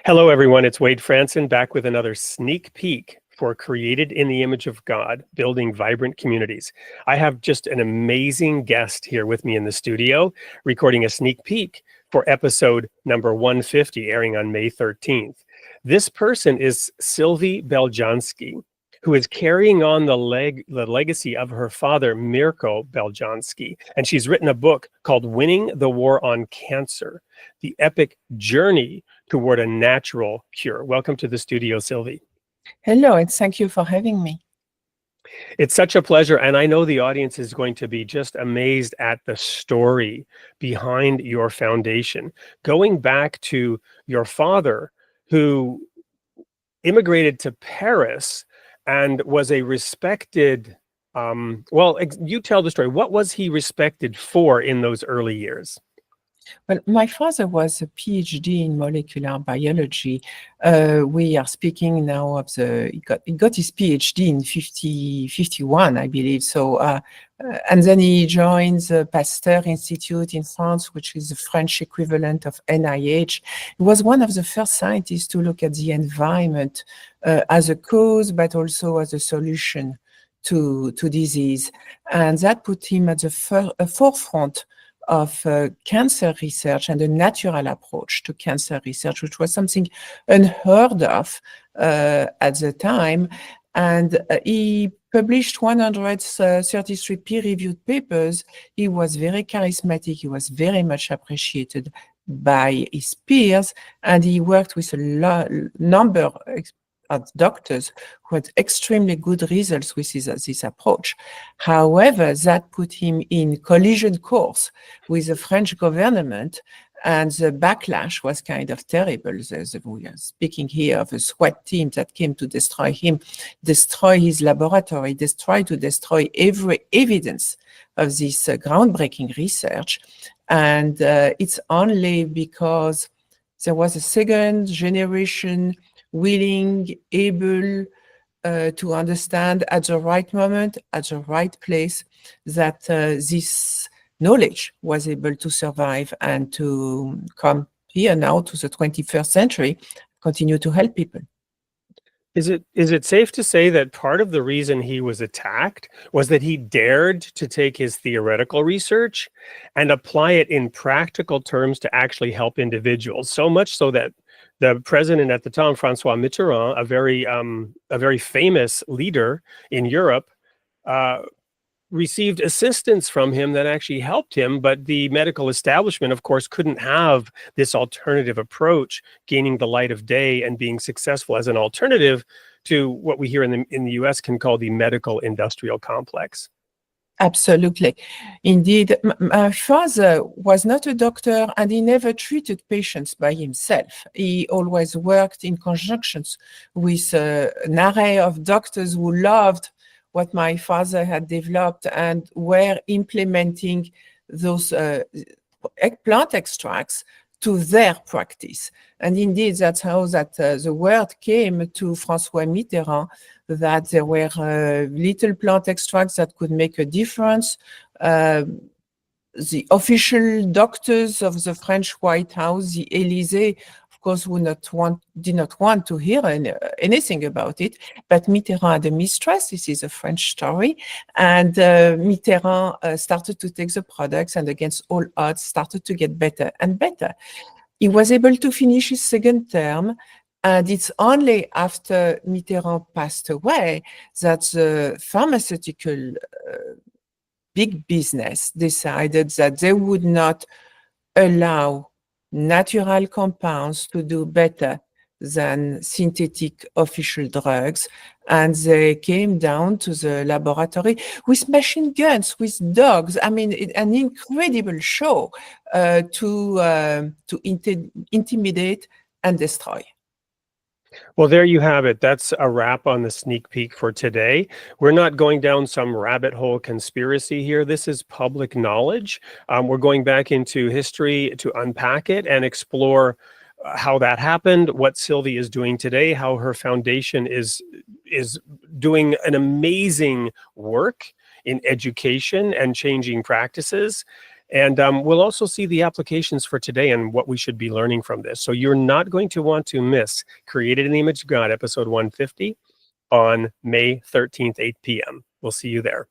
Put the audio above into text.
Hello, everyone. It's Wade Franson back with another sneak peek for Created in the Image of God, Building Vibrant Communities. I have just an amazing guest here with me in the studio, recording a sneak peek for episode number 150, airing on May 13th. This person is Sylvie Beljanski, who is carrying on the legacy of her father, Mirko Beljanski. And she's written a book called Winning the War on Cancer, the epic journey toward a natural cure. Welcome to the studio, Sylvie. Hello, and thank you for having me. It's such a pleasure, and I know the audience is going to be just amazed at the story behind your foundation. Going back to your father, who immigrated to Paris and was a respected, you tell the story. What was he respected for in those early years? Well, my father was a PhD in molecular biology. We are speaking now of he got his PhD in 51, I believe. So, and then he joined the Pasteur Institute in France, which is the French equivalent of NIH. He was one of the first scientists to look at the environment as a cause, but also as a solution to disease. And that put him at the forefront of cancer research and a natural approach to cancer research, which was something unheard of at the time. And he published 133 peer-reviewed papers. He was very charismatic. He was very much appreciated by his peers, and he worked with a number of doctors who had extremely good results with this approach. However, that put him in collision course with the French government, and the backlash was kind of terrible. We are speaking here of a SWAT team that came to destroy him, destroy his laboratory, try to destroy every evidence of this groundbreaking research. And it's only because there was a second generation willing, able to understand at the right moment, at the right place, that this knowledge was able to survive and to come here now to the 21st century, continue to help people. Is it safe to say that part of the reason he was attacked was that he dared to take his theoretical research and apply it in practical terms to actually help individuals? So much so that the president at the time, François Mitterrand, a very famous leader in Europe, received assistance from him that actually helped him, but the medical establishment, of course, couldn't have this alternative approach gaining the light of day and being successful as an alternative to what we here in the US can call the medical industrial complex. Absolutely. Indeed, my father was not a doctor, and he never treated patients by himself. He always worked in conjunction with an array of doctors who loved what my father had developed and were implementing those plant extracts to their practice. And indeed, that's how the word came to François Mitterrand, that there were little plant extracts that could make a difference. The official doctors of the French White House, the Élysée, of course, did not want to hear anything about it. But Mitterrand had a mistress. This is a French story. And Mitterrand started to take the products, and against all odds, started to get better and better. He was able to finish his second term. And it's only after Mitterrand passed away that the pharmaceutical big business decided that they would not allow natural compounds to do better than synthetic official drugs. And they came down to the laboratory with machine guns, with dogs. I mean, an incredible show to intimidate and destroy. Well, there you have it. That's a wrap on the sneak peek for today. We're not going down some rabbit hole conspiracy here. This is public knowledge. We're going back into history to unpack it and explore how that happened, what Sylvie is doing today, how her foundation is doing an amazing work in education and changing practices. And we'll also see the applications for today and what we should be learning from this. So you're not going to want to miss Created in the Image of God, episode 150, on May 13th, 8 p.m. We'll see you there.